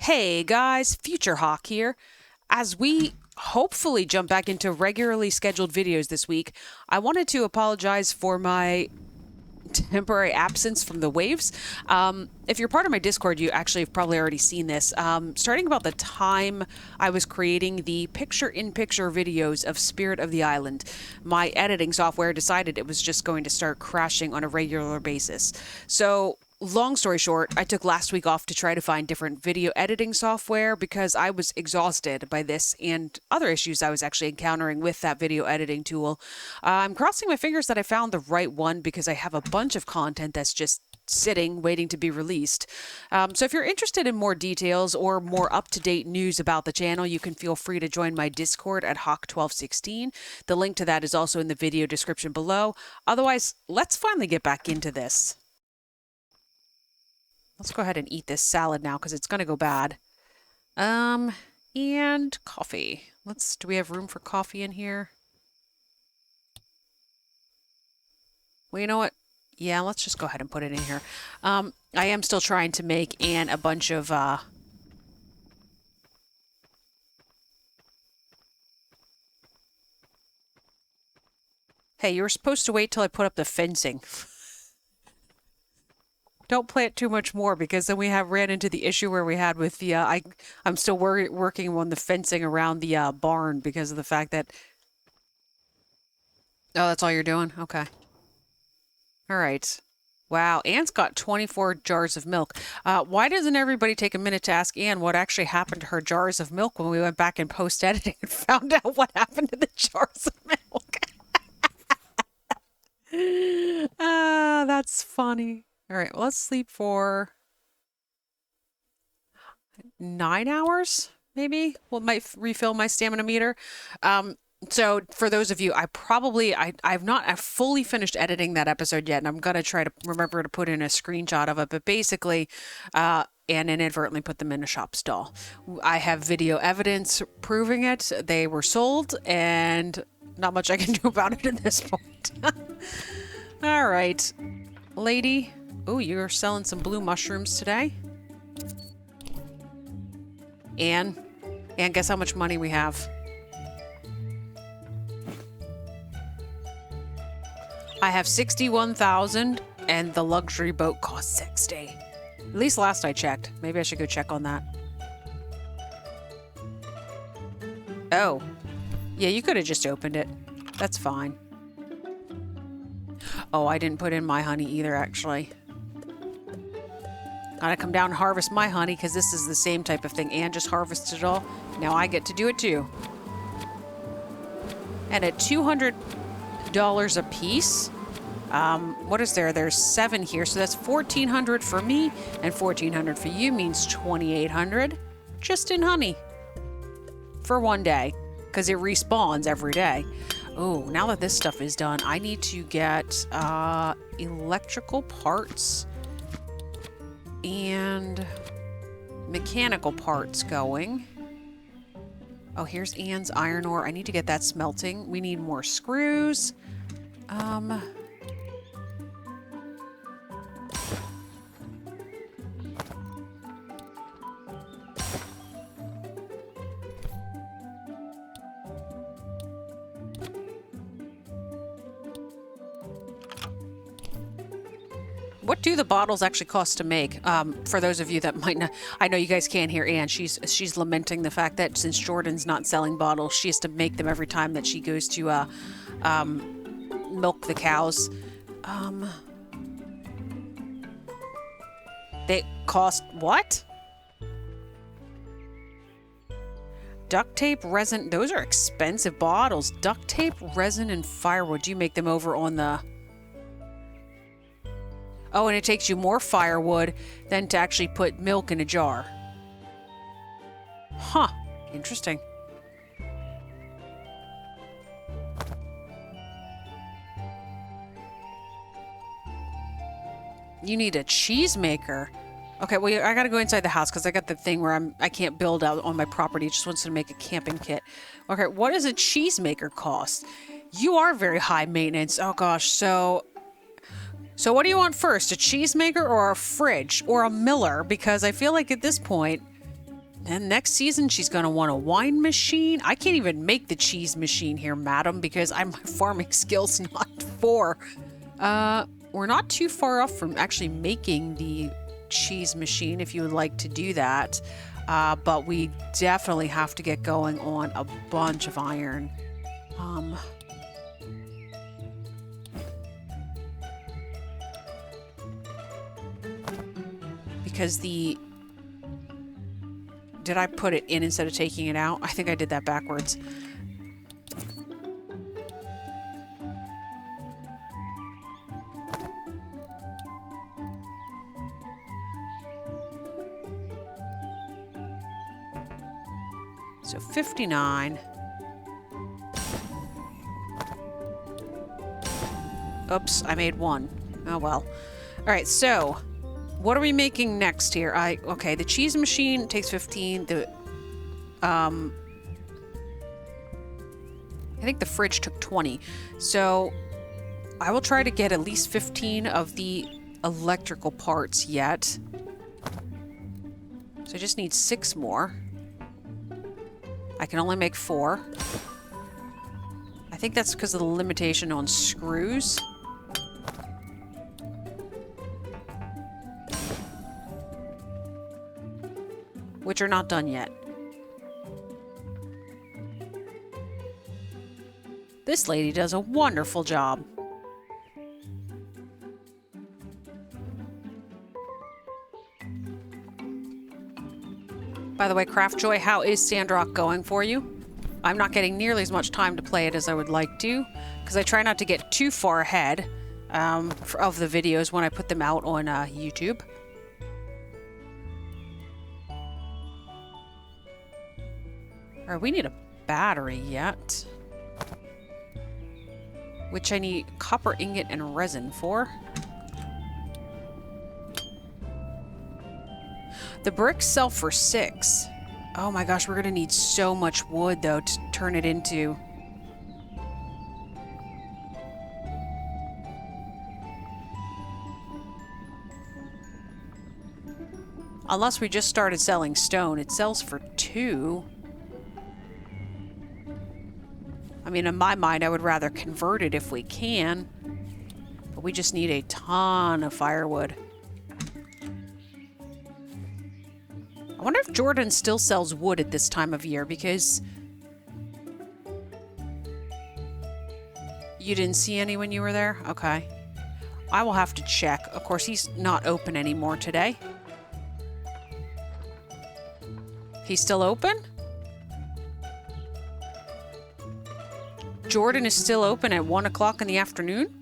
Hey guys, Future Hawk here. As we hopefully jump back into regularly scheduled videos this week, I wanted to apologize for my temporary absence from the waves. If you're part of my Discord, you actually have probably already seen this. Starting about the time I was creating the picture-in-picture videos of Spirit of the Island, my editing software decided it was just going to start crashing on a regular basis. So long story short, I took last week off to try to find different video editing software because I was exhausted by this and other issues I was actually encountering with that video editing tool. I'm crossing my fingers that I found the right one because I have a bunch of content that's just sitting, waiting to be released. So if you're interested in more details or more up-to-date news about the channel, you can feel free to join my Discord at Hawk1216. The link to that is also in the video description below. Otherwise, let's finally get back into this. Let's go ahead and eat this salad now because it's going to go bad. And coffee. Do we have room for coffee in here? Well, you know what? Yeah, let's just go ahead and put it in here. I am still trying to make Anne a bunch of, Hey, you were supposed to wait till I put up the fencing. Don't play it too much more because then we ran into the issue where we had with the I'm still working on the fencing around the barn because of the fact that that's all you're doing? Okay. All right. Wow, Anne's got 24 jars of milk. Why doesn't everybody take a minute to ask Anne what actually happened to her jars of milk when we went back in post-editing and found out what happened to the jars of milk? That's funny. All right, well, let's sleep for 9 hours, maybe. Well, might refill my stamina meter. So for those of you, I've not fully finished editing that episode yet, and I'm gonna try to remember to put in a screenshot of it. But basically, Anne inadvertently put them in a shop stall. I have video evidence proving it. They were sold, and not much I can do about it at this point. All right, lady. Oh, you're selling some blue mushrooms today? Anne, guess how much money we have? I have 61,000 and the luxury boat costs 60. At least last I checked. Maybe I should go check on that. Oh. Yeah, you could have just opened it. That's fine. Oh, I didn't put in my honey either, actually. Gotta come down and harvest my honey because this is the same type of thing. Anne just harvested it all. Now I get to do it too. And at $200 a piece, what is there? There's 7 here, so that's $1,400 for me and $1,400 for you means $2,800 just in honey for one day because it respawns every day. Oh, now that this stuff is done, I need to get electrical parts and mechanical parts going. Oh, here's Anne's iron ore. I need to get that smelting. We need more screws. What do the bottles actually cost to make? For those of you that might not, I know you guys can't hear Anne. She's lamenting the fact that since Jordan's not selling bottles, she has to make them every time that she goes to milk the cows. They cost what? Duct tape, resin. Those are expensive bottles. Duct tape, resin, and firewood. You make them over on the... Oh, and it takes you more firewood than to actually put milk in a jar. Huh. Interesting. You need a cheese maker. Okay, well, I gotta go inside the house because I got the thing where I can't build out on my property. It just wants to make a camping kit. Okay, what does a cheese maker cost? You are very high maintenance. Oh gosh, so what do you want first? A cheese maker or a fridge or a miller? Because I feel like at this point, And next season, she's going to want a wine machine. I can't even make the cheese machine here, madam, because my farming skill's not 4. We're not too far off from actually making the cheese machine if you would like to do that. But we definitely have to get going on a bunch of iron. Because did I put it in instead of taking it out? I think I did that backwards. So 59. Oops, I made 1. Oh well. All right, so what are we making next here? Okay, the cheese machine takes 15. I think the fridge took 20. So I will try to get at least 15 of the electrical parts yet. So I just need 6 more. I can only make 4. I think that's because of the limitation on screws. Which are not done yet. This lady does a wonderful job. By the way, Craftjoy, how is Sandrock going for you? I'm not getting nearly as much time to play it as I would like to, because I try not to get too far ahead of the videos when I put them out on YouTube. All right, we need a battery yet, which I need copper ingot and resin for. The bricks sell for 6. Oh my gosh, we're gonna need so much wood though to turn it into. Unless we just started selling stone, it sells for 2. I mean, in my mind, I would rather convert it if we can. But we just need a ton of firewood. I wonder if Jordan still sells wood at this time of year, because you didn't see any when you were there? Okay. I will have to check. Of course, he's not open anymore today. He's still open? Jordan is still open at 1 o'clock in the afternoon?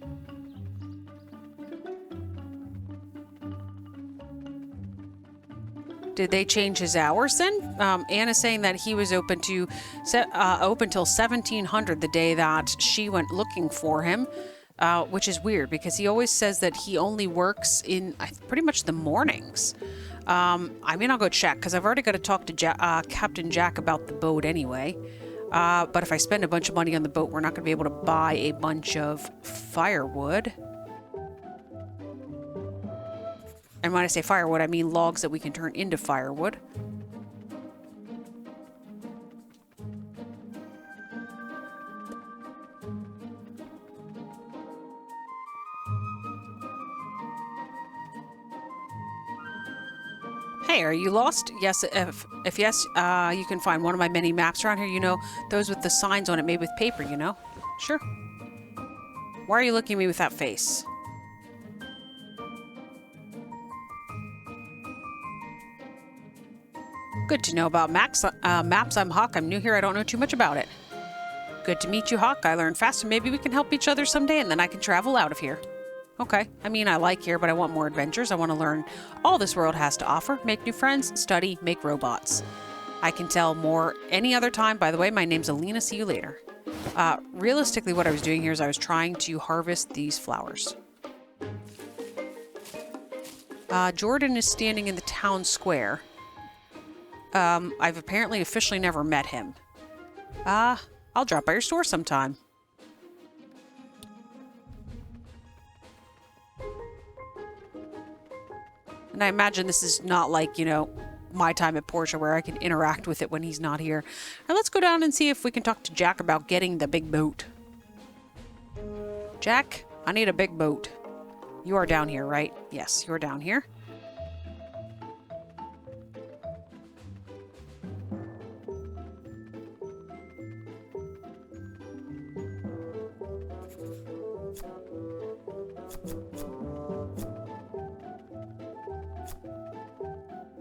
Did they change his hours then? Anna's saying that he was open till 1700 the day that she went looking for him, which is weird because he always says that he only works in pretty much the mornings. I mean, I'll go check because I've already got to talk to Captain Jack about the boat anyway. But if I spend a bunch of money on the boat, we're not going to be able to buy a bunch of firewood. And when I say firewood, I mean logs that we can turn into firewood. Hey, are you lost? Yes, if yes, you can find one of my many maps around here. You know, those with the signs on it made with paper, you know? Sure. Why are you looking at me with that face? Good to know about maps. I'm Hawk. I'm new here. I don't know too much about it. Good to meet you, Hawk. I learned fast, and maybe we can help each other someday, and then I can travel out of here. Okay. I mean, I like here, but I want more adventures. I want to learn all this world has to offer. Make new friends, study, make robots. I can tell more any other time. By the way, my name's Alina. See you later. Realistically, what I was doing here is I was trying to harvest these flowers. Jordan is standing in the town square. I've apparently officially never met him. I'll drop by your store sometime. And I imagine this is not like, you know, my time at Portia where I can interact with it when he's not here. Now let's go down and see if we can talk to Jack about getting the big boat. Jack, I need a big boat. You are down here, right? Yes, you're down here.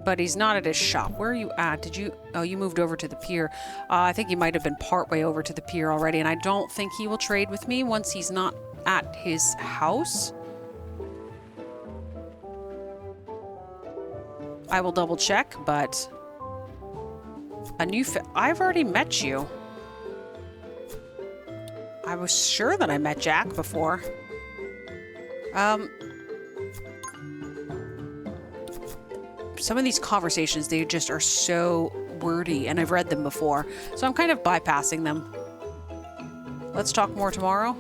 But he's not at his shop. Where are you at? Did you... Oh, you moved over to the pier. I think you might have been partway over to the pier already, and I don't think he will trade with me once he's not at his house. I will double check, but... I've already met you. I was sure that I met Jack before. Some of these conversations, they just are so wordy, and I've read them before, so I'm kind of bypassing them. Let's talk more tomorrow.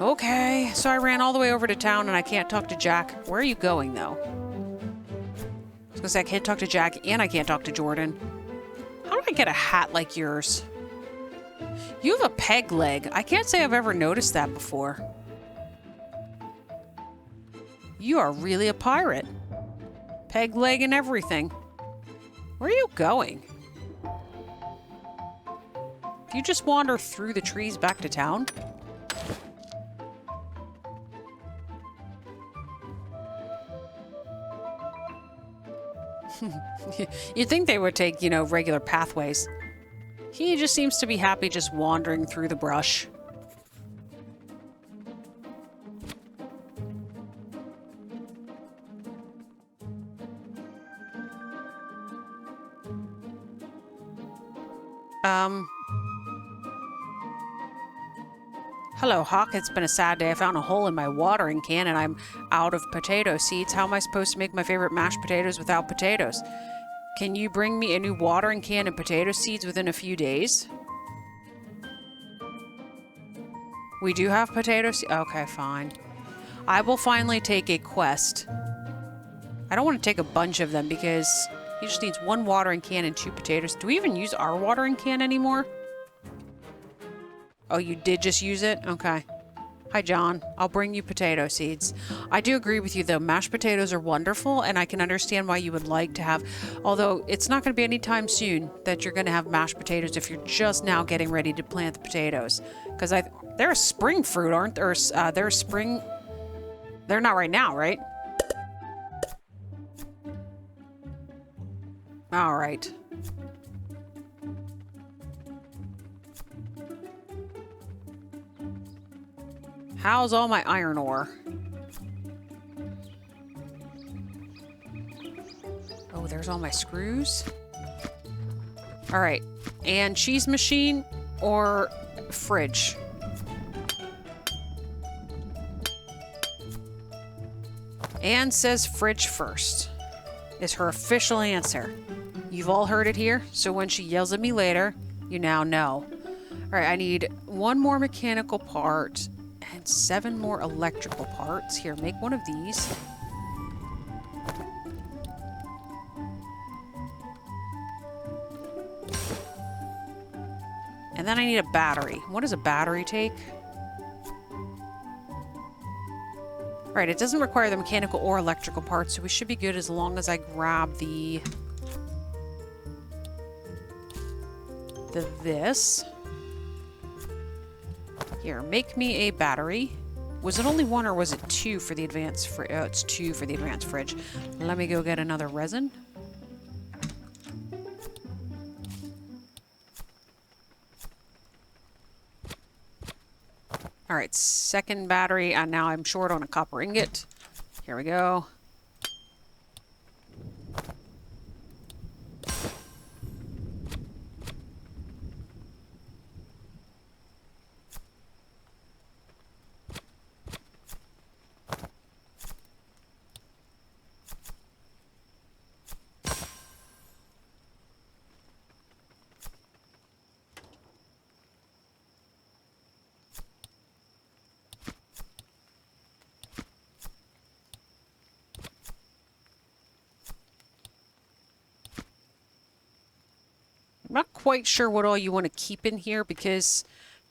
Okay, so I ran all the way over to town, and I can't talk to Jack. Where are you going, though? I was gonna say I can't talk to Jack, and I can't talk to Jordan. How do I get a hat like yours? You have a peg leg. I can't say I've ever noticed that before. You are really a pirate. Peg leg and everything. Where are you going? Do you just wander through the trees back to town? You'd think they would take, you know, regular pathways. He just seems to be happy just wandering through the brush. Hello, Hawk. It's been a sad day. I found a hole in my watering can and I'm out of potato seeds. How am I supposed to make my favorite mashed potatoes without potatoes? Can you bring me a new watering can and potato seeds within a few days? We do have potato seeds? Okay, fine. I will finally take a quest. I don't want to take a bunch of them because he just needs one watering can and 2 potatoes. Do we even use our watering can anymore? Oh, you did just use it? Okay. Hi, John. I'll bring you potato seeds. I do agree with you, though. Mashed potatoes are wonderful, and I can understand why you would like to have... Although, it's not going to be any time soon that you're going to have mashed potatoes if you're just now getting ready to plant the potatoes. Because they're a spring fruit, aren't they? Or, they're a spring... They're not right now, right? All right. How's all my iron ore? Oh, there's all my screws. All right. And cheese machine or fridge? Anne says fridge first is her official answer. You've all heard it here, so when she yells at me later, you now know. All right, I need 1 more mechanical part and 7 more electrical parts. Here, make one of these. And then I need a battery. What does a battery take? Alright, it doesn't require the mechanical or electrical parts, so we should be good as long as I grab this. Here, make me a battery. Was it only 1 or was it 2 for the advanced fridge? Oh, it's 2 for the advanced fridge. Let me go get another resin. Alright, second battery, and now I'm short on a copper ingot. Here we go. quite sure what all you want to keep in here because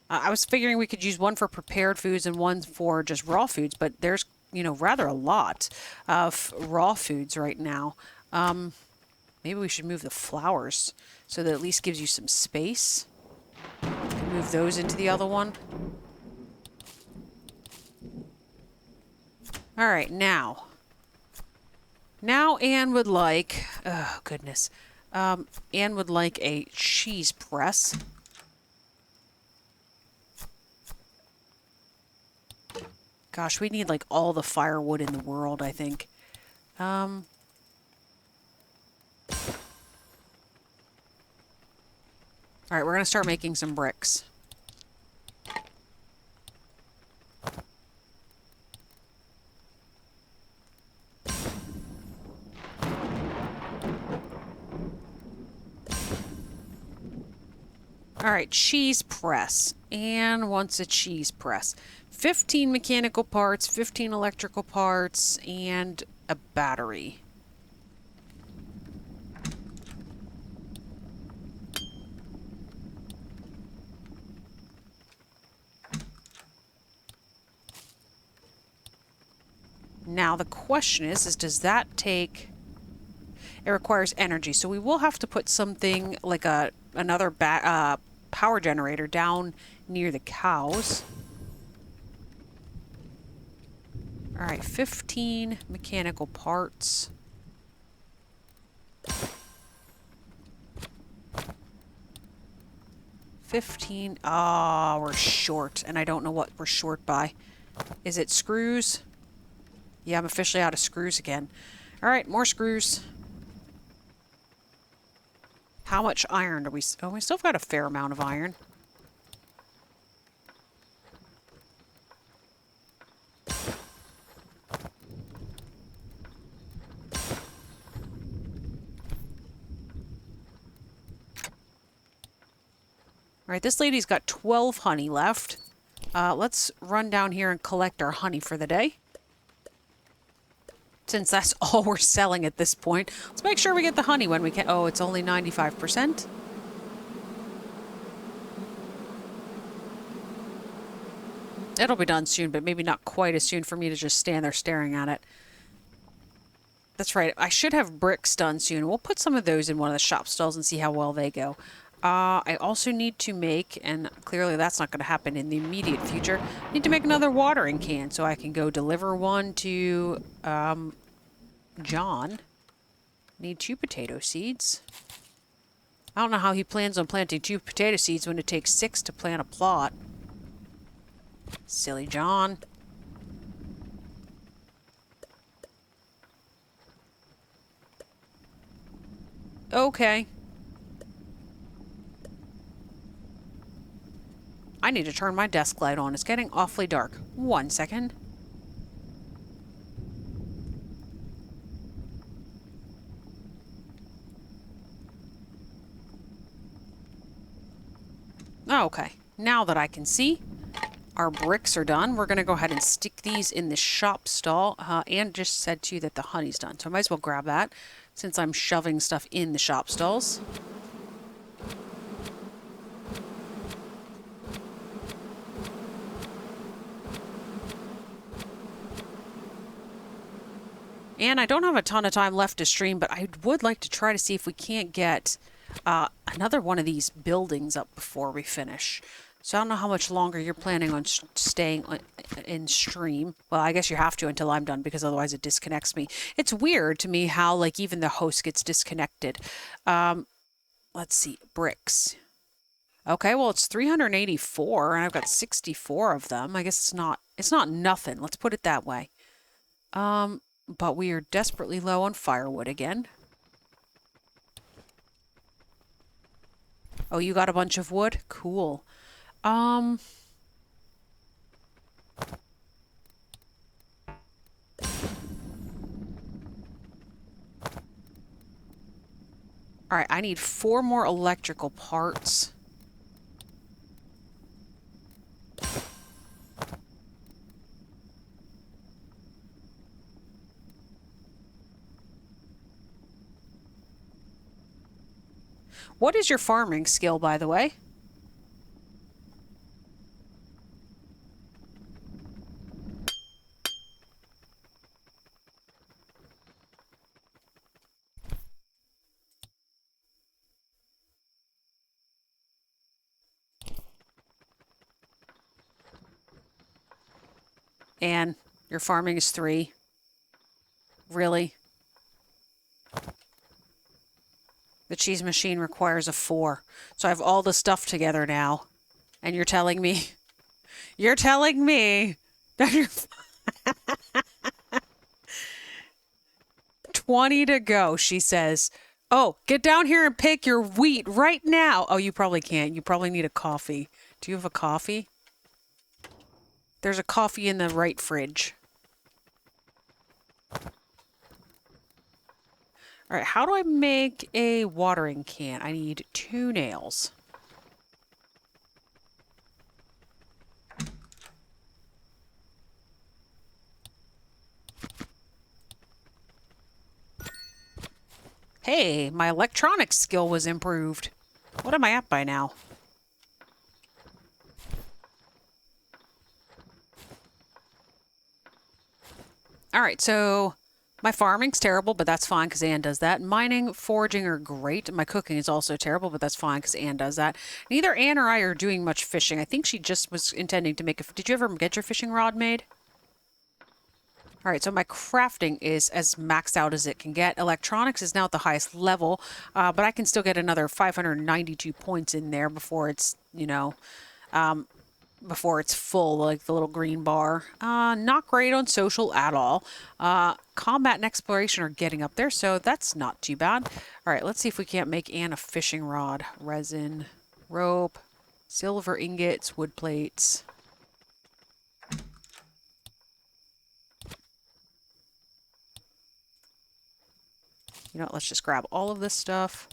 I was figuring we could use one for prepared foods and one for just raw foods, but there's, you know, rather a lot of raw foods right now. Maybe we should move the flowers so that at least gives you some space. Move those into the other one. All right, now. Now Anne would like... Oh, goodness. Anne would like a cheese press. Gosh, we need, like, all the firewood in the world, I think. Alright, we're gonna start making some bricks. Alright, cheese press. Anne wants a cheese press. 15 mechanical parts, 15 electrical parts, and a battery. Now the question is does that take... It requires energy, so we will have to put something like another power generator down near the cows. Alright, 15 mechanical parts. Ah, we're short, and I don't know what we're short by. Is it screws? Yeah, I'm officially out of screws again. Alright, more screws. How much iron do we... Oh, we still got a fair amount of iron. Alright, this lady's got 12 honey left. Let's run down here and collect our honey for the day. Since that's all we're selling at this point. Let's make sure we get the honey when we can. Oh, it's only 95%. It'll be done soon, but maybe not quite as soon for me to just stand there staring at it. That's right. I should have bricks done soon. We'll put some of those in one of the shop stalls and see how well they go. I also need to make, and clearly that's not going to happen in the immediate future, I need to make another watering can so I can go deliver one to John. Need 2 potato seeds. I don't know how he plans on planting 2 potato seeds when it takes 6 to plant a plot. Silly John. Okay. I need to turn my desk light on. It's getting awfully dark. 1 second. Okay. Now that I can see, our bricks are done. We're going to go ahead and stick these in the shop stall. Anne just said to you that the honey's done, so I might as well grab that since I'm shoving stuff in the shop stalls. And I don't have a ton of time left to stream, but I would like to try to see if we can't get another one of these buildings up before we finish. So I don't know how much longer you're planning on staying in stream. Well, I guess you have to until I'm done, because otherwise it disconnects me. It's weird to me how, like, even the host gets disconnected. Let's see. Bricks. Okay, well, it's 384, and I've got 64 of them. I guess it's not nothing. Let's put it that way. But we are desperately low on firewood again. Oh, you got a bunch of wood? Cool. Alright, I need 4 more electrical parts. What is your farming skill, by the way? And your farming is 3. Really? The cheese machine requires a 4. So I have all the stuff together now. And you're telling me... You're telling me that you're... 20 to go, she says. Oh, get down here and pick your wheat right now. Oh, you probably can't. You probably need a coffee. Do you have a coffee? There's a coffee in the right fridge. All right, how do I make a watering can? I need 2 nails. Hey, my electronics skill was improved. What am I at by now? All right, so my farming's terrible, but that's fine because Anne does that. Mining, foraging are great. My cooking is also terrible, but that's fine because Anne does that. Neither Anne or I are doing much fishing. I think she just was intending to make a... Did you ever get your fishing rod made? All right, so my crafting is as maxed out as it can get. Electronics is now at the highest level, but I can still get another 592 points in there before it's, you know, before it's full, like the little green bar. Not great on social at all. Combat and exploration are getting up there, so that's not too bad. All right, let's see if we can't make Anne a fishing rod. Resin, rope, silver ingots, wood plates. You know what, let's just grab all of this stuff.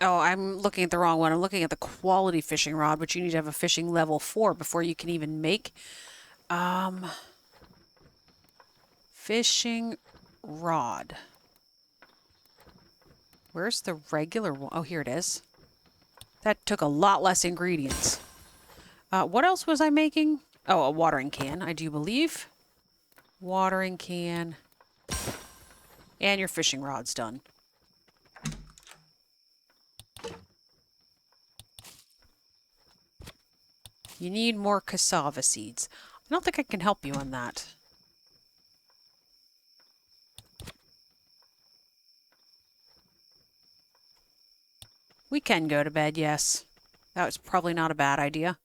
Oh, I'm looking at the wrong one. I'm looking at the quality fishing rod, which you need to have a fishing level 4 before you can even make. Fishing rod. Where's the regular one? Oh, here it is. That took a lot less ingredients. What else was I making? Oh, a watering can, I do believe. Watering can. And your fishing rod's done. You need more cassava seeds. I don't think I can help you on that. We can go to bed, yes. That was probably not a bad idea.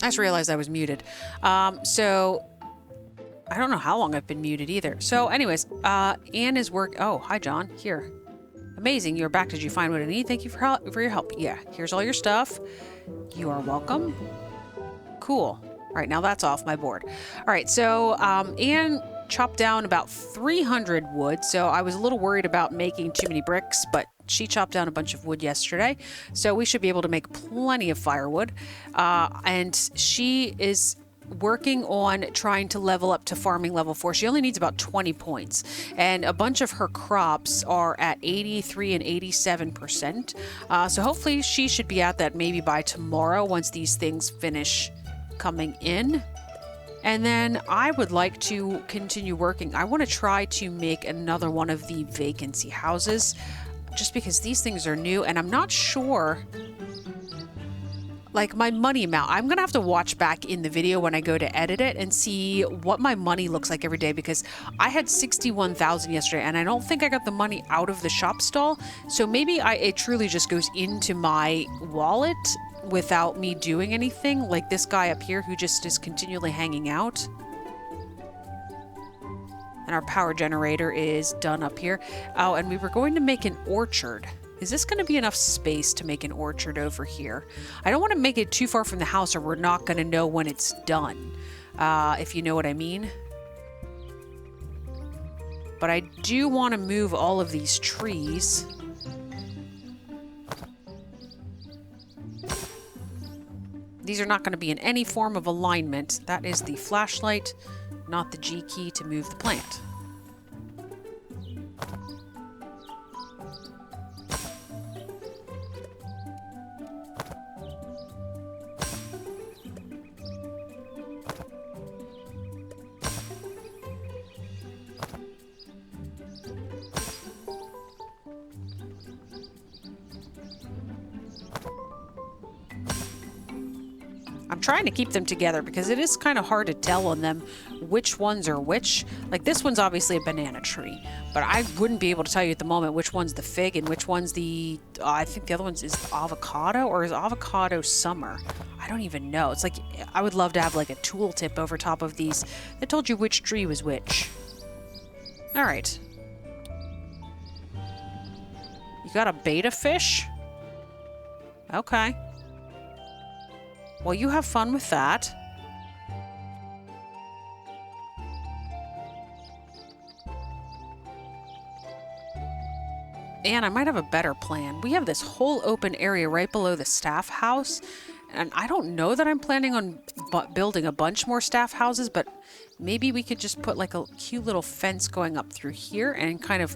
I just realized I was muted. So I don't know how long I've been muted either. So anyways, Anne is Oh, hi, John. Here. Amazing. You're back. Did you find what I need? Thank you for your help. Yeah, here's all your stuff. You are welcome. Cool. All right, now that's off my board. All right, so Anne chopped down about 300 wood, so I was a little worried about making too many bricks, but she chopped down a bunch of wood yesterday, so we should be able to make plenty of firewood. And she is working on trying to level up to farming level 4. She only needs about 20 points, and a bunch of her crops are at 83 and 87%. So hopefully she should be at that maybe by tomorrow once these things finish coming in. And then I would like to continue working. I want to try to make another one of the vacancy houses just because these things are new and I'm not sure like my money amount. I'm gonna have to watch back in the video when I go to edit it and see what my money looks like every day, because I had 61,000 yesterday and I don't think I got the money out of the shop stall. So maybe it truly just goes into my wallet without me doing anything, like this guy up here who just is continually hanging out. And our power generator is done up here. Oh, and we were going to make an orchard. Is this going to be enough space to make an orchard over here? I don't want to make it too far from the house or we're not going to know when it's done, if you know what I mean. But I do want to move all of these trees. These are not going to be in any form of alignment. That is the flashlight, not the G key to move the plant. I'm trying to keep them together because it is kind of hard to tell on them which ones are which. Like this one's obviously a banana tree, but I wouldn't be able to tell you at the moment which one's the fig and which one's the, I think the other one's is avocado, or is avocado summer? I don't even know. It's like, I would love to have like a tooltip over top of these that told you which tree was which. All right. You got a betta fish? Okay. Well, you have fun with that. And I might have a better plan. We have this whole open area right below the staff house. And I don't know that I'm planning on building a bunch more staff houses, but maybe we could just put like a cute little fence going up through here and kind of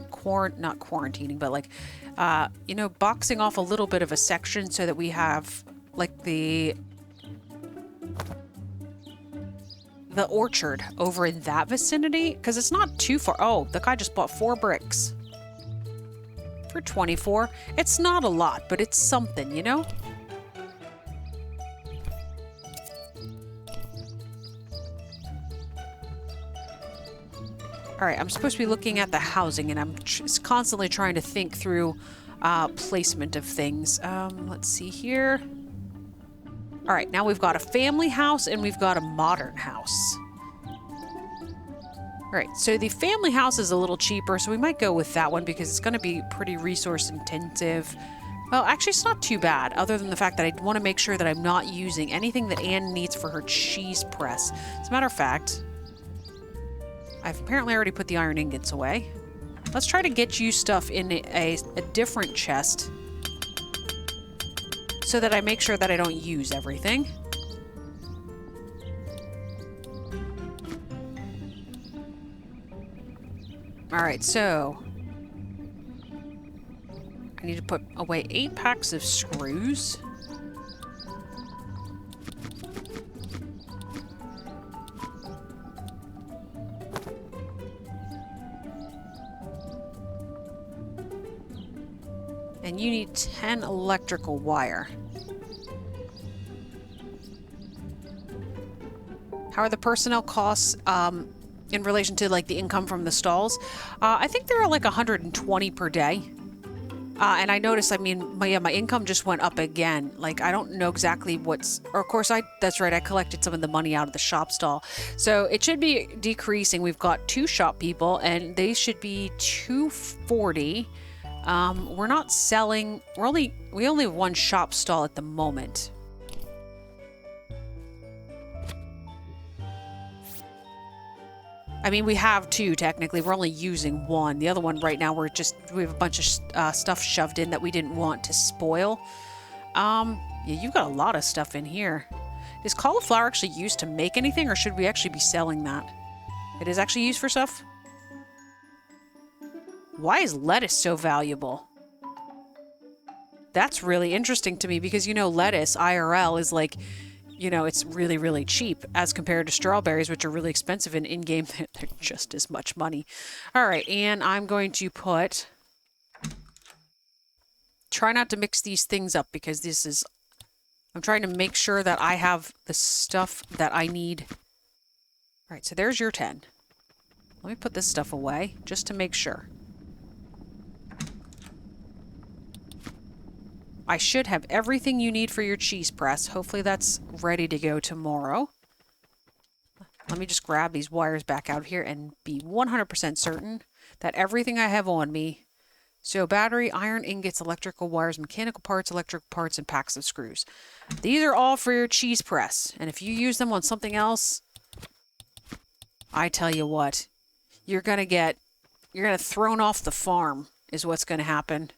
not quarantining, but like, you know, boxing off a little bit of a section so that we have like the orchard over in that vicinity, because it's not too far. Oh, the guy just bought 4 bricks for 24. It's not a lot, but it's something, you know? All right, I'm supposed to be looking at the housing, and I'm constantly trying to think through placement of things. Let's see here. All right, now we've got a family house and we've got a modern house. All right, so the family house is a little cheaper, so we might go with that one because it's going to be pretty resource intensive. Well, actually, it's not too bad, other than the fact that I want to make sure that I'm not using anything that Anne needs for her cheese press. As a matter of fact, I've apparently already put the iron ingots away. Let's try to get you stuff in a different chest so that I make sure that I don't use everything. All right, so I need to put away 8 packs of screws. And you need 10 electrical wire. How are the personnel costs in relation to like the income from the stalls? I think they're like 120 per day. And I noticed, I mean, my income just went up again. Like, I don't know exactly what's, or of course, that's right, I collected some of the money out of the shop stall. So it should be decreasing. We've got 2 shop people, and they should be 240. We're not selling, we only have 1 shop stall at the moment. I mean, we have 2 technically. We're only using 1. The other one right now, we have a bunch of stuff shoved in that we didn't want to spoil. Yeah, you've got a lot of stuff in here. Is cauliflower actually used to make anything, or should we actually be selling that? It is actually used for stuff? Why is lettuce so valuable? That's really interesting to me because, you know, lettuce, IRL, is like, you know, it's really, really cheap as compared to strawberries, which are really expensive, and in-game, they're just as much money. All right, and I'm going to put... Try not to mix these things up because this is... I'm trying to make sure that I have the stuff that I need. All right, so there's your 10. Let me put this stuff away just to make sure. I should have everything you need for your cheese press. Hopefully that's ready to go tomorrow. Let me just grab these wires back out here and be 100% certain that everything I have on me, so battery, iron ingots, electrical wires, mechanical parts, electrical parts, and packs of screws. These are all for your cheese press. And if you use them on something else, I tell you what, you're going to get thrown off the farm is what's going to happen.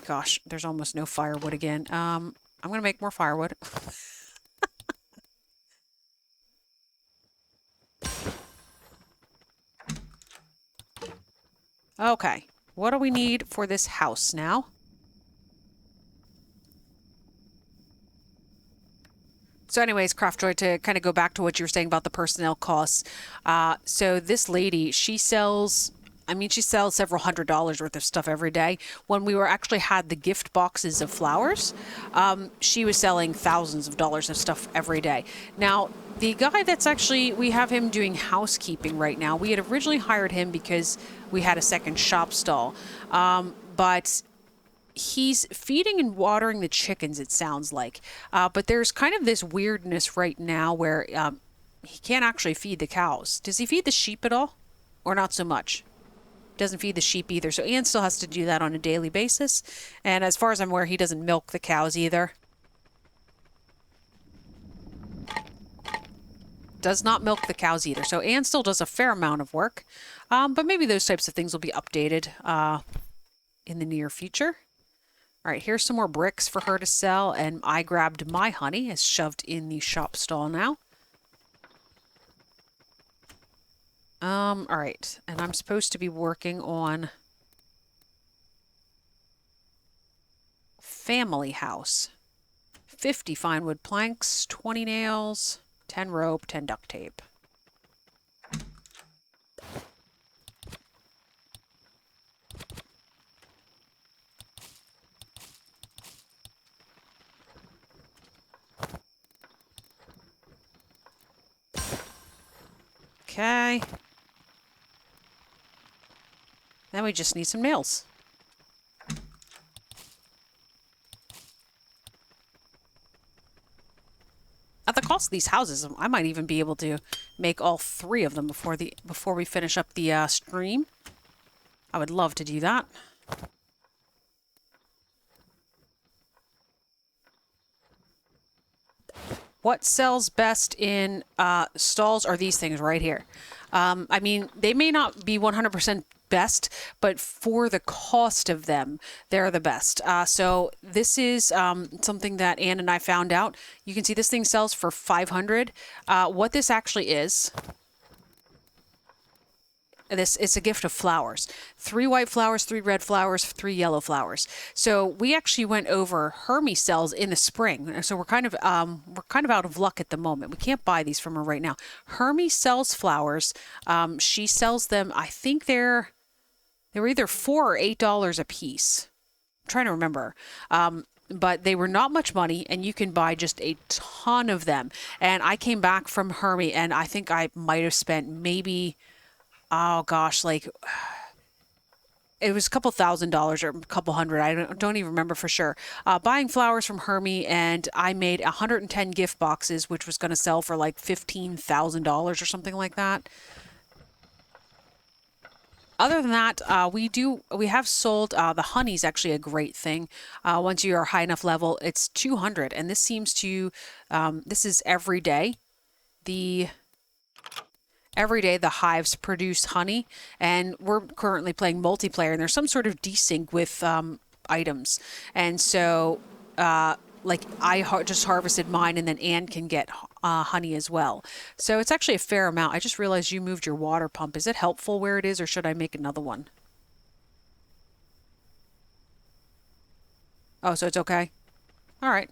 Gosh, there's almost no firewood again. I'm going to make more firewood. Okay, what do we need for this house now? So anyways, Craftjoy, to kind of go back to what you were saying about the personnel costs. So this lady, she sells several $100s worth of stuff every day. When we actually had the gift boxes of flowers, she was selling thousands of dollars of stuff every day. Now, the guy that's actually, we have him doing housekeeping right now. We had originally hired him because we had a second shop stall. But he's feeding and watering the chickens, it sounds like. But there's kind of this weirdness right now where he can't actually feed the cows. Does he feed the sheep at all? Or not so much? Doesn't feed the sheep either. So Ann still has to do that on a daily basis. And as far as I'm aware, he doesn't milk the cows either. Does not milk the cows either. So Ann still does a fair amount of work. But maybe those types of things will be updated in the near future. All right, here's some more bricks for her to sell. And I grabbed my honey. It's shoved in the shop stall now. All right, and I'm supposed to be working on family house. 50 fine wood planks, 20 nails, 10 rope, 10 duct tape. Okay. Then we just need some nails. At the cost of these houses, I might even be able to make all 3 of them before we finish up the stream. I would love to do that. What sells best in stalls are these things right here. I mean, they may not be 100% best, but for the cost of them, they're the best. So this is something that Ann and I found out. You can see this thing sells for $500. What this actually is, it's a gift of flowers. 3 white flowers, 3 red flowers, 3 yellow flowers. So we actually went over Hermie sells in the spring. So we're kind of out of luck at the moment. We can't buy these from her right now. Hermie sells flowers. She sells them. I think they were either $4 or $8 a piece. I'm trying to remember. But they were not much money, and you can buy just a ton of them. And I came back from Hermie, and I think I might have spent maybe oh gosh, like it was a couple $1,000 or a couple hundred. I don't even remember for sure. Buying flowers from Hermie, and I made 110 gift boxes, which was going to sell for like $15,000 or something like that. Other than that, we have sold the honey's actually a great thing. Once you are high enough level, it's 200, and this seems to this is every day. Every day the hives produce honey, and we're currently playing multiplayer, and there's some sort of desync with items, and so like I just harvested mine, and then Anne can get honey as well. So it's actually a fair amount. I just realized you moved your water pump. Is it helpful where it is, or should I make another one? Oh, so it's okay. All right.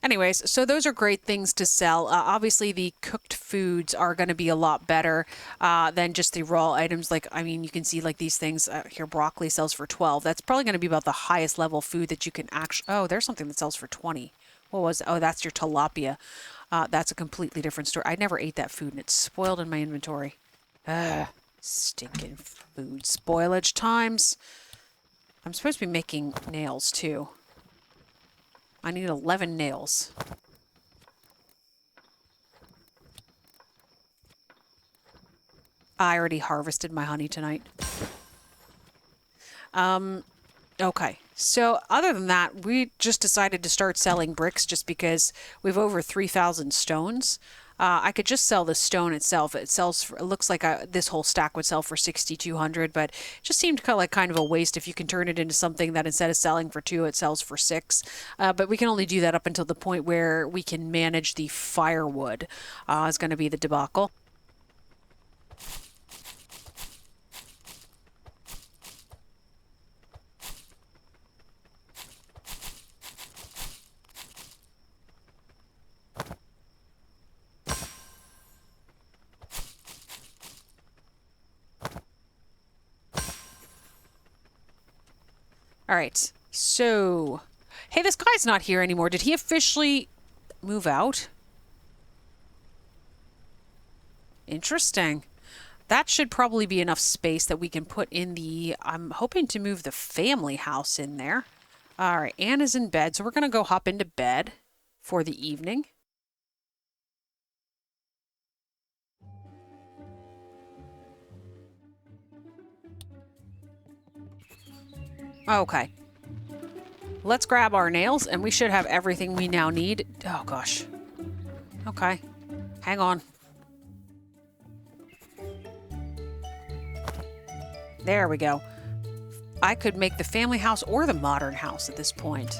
Anyways, so those are great things to sell. Obviously, the cooked foods are going to be a lot better than just the raw items. Like, I mean, you can see like these things here. Broccoli sells for 12. That's probably going to be about the highest level food that you can actually. Oh, there's something that sells for 20. What was? Oh, that's your tilapia. That's a completely different story. I never ate that food, and it's spoiled in my inventory. Stinking food spoilage times. I'm supposed to be making nails too. I need 11 nails. I already harvested my honey tonight. Okay. So other than that, we just decided to start selling bricks just because we've over 3,000 stones. I could just sell the stone itself. It sells for, it looks like this whole stack would sell for 6,200, but it just seemed kind of a waste if you can turn it into something that instead of selling for 2, it sells for 6. But we can only do that up until the point where we can manage the firewood. Is going to be the debacle. All right, so, hey, this guy's not here anymore. Did he officially move out? Interesting. That should probably be enough space that we can put in the, I'm hoping to move the family house in there. All right, Anne is in bed, so we're going to go hop into bed for the evening. Okay. Let's grab our nails, and we should have everything we now need. Oh, gosh. Okay. Hang on. There we go. I could make the family house or the modern house at this point.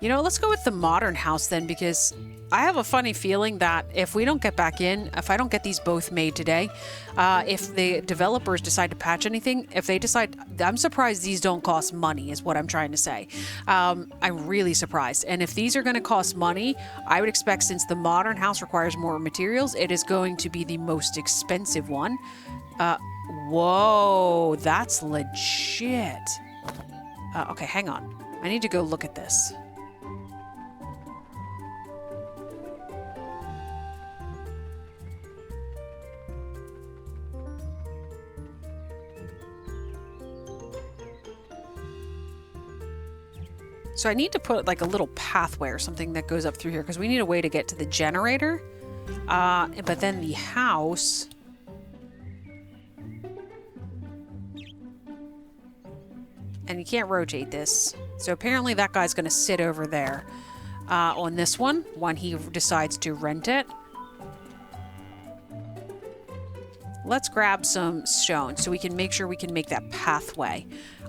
You know, let's go with the modern house then, because I have a funny feeling that if we don't get back in, if I don't get these both made today, if the developers decide to patch anything, if they decide, I'm surprised these don't cost money is what I'm trying to say. I'm really surprised. And if these are going to cost money, I would expect, since the modern house requires more materials, it is going to be the most expensive one. Whoa, that's legit. Okay, hang on. I need to go look at this. So I need to put like a little pathway or something that goes up through here, because we need a way to get to the generator. But then the house... And you can't rotate this. So apparently that guy's going to sit over there on this one when he decides to rent it. Let's grab some stone so we can make sure we can make that pathway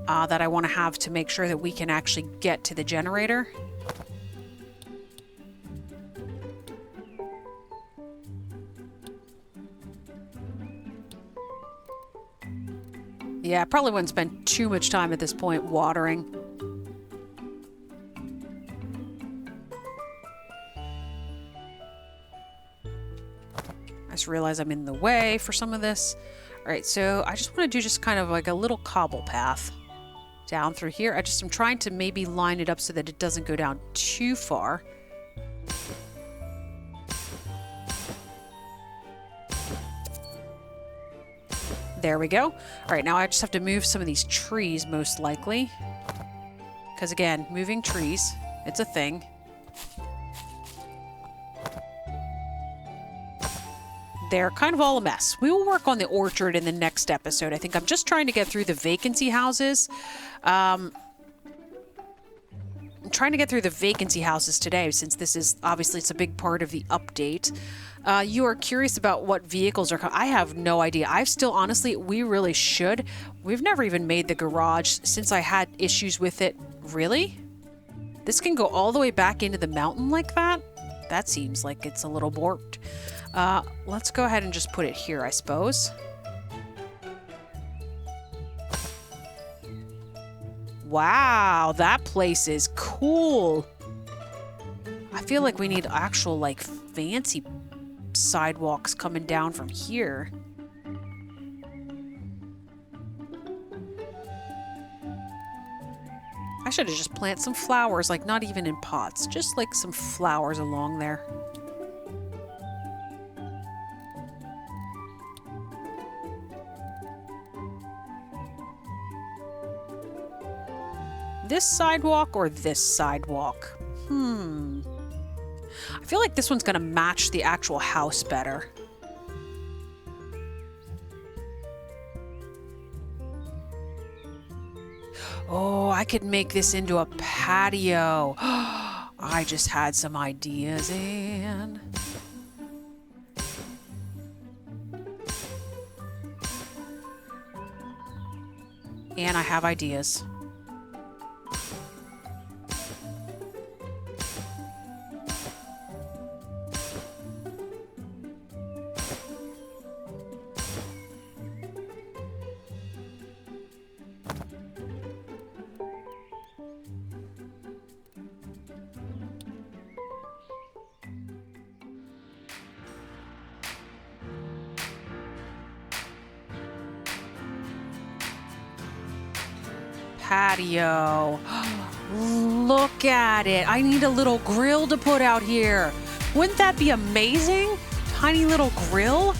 that I want to have to make sure that we can actually get to the generator. Yeah, I probably wouldn't spend too much time at this point watering. I just realized I'm in the way for some of this. All right, so I just want to do just kind of like a little cobble path down through here. I'm trying to maybe line it up so that it doesn't go down too far. There we go. All right, now I just have to move some of these trees, most likely. Because again, moving trees, it's a thing. They're kind of all a mess. We will work on the orchard in the next episode. I think I'm just trying to get through the vacancy houses. I'm trying to get through the vacancy houses today, since this is obviously it's a big part of the update. You are curious about what vehicles are coming. I have no idea. I've still, honestly, we really should. We've never even made the garage since I had issues with it. Really? This can go all the way back into the mountain like that? That seems like it's a little warped. Let's go ahead and just put it here, I suppose. Wow, that place is cool. I feel like we need actual, like, fancy sidewalks coming down from here. I should have just planted some flowers, like not even in pots, just like some flowers along there. This sidewalk or this sidewalk? I feel like this one's gonna match the actual house better. Oh, I could make this into a patio. I just had some ideas, and I have ideas. Patio. Look at it. I need a little grill to put out here. Wouldn't that be amazing? Tiny little grill.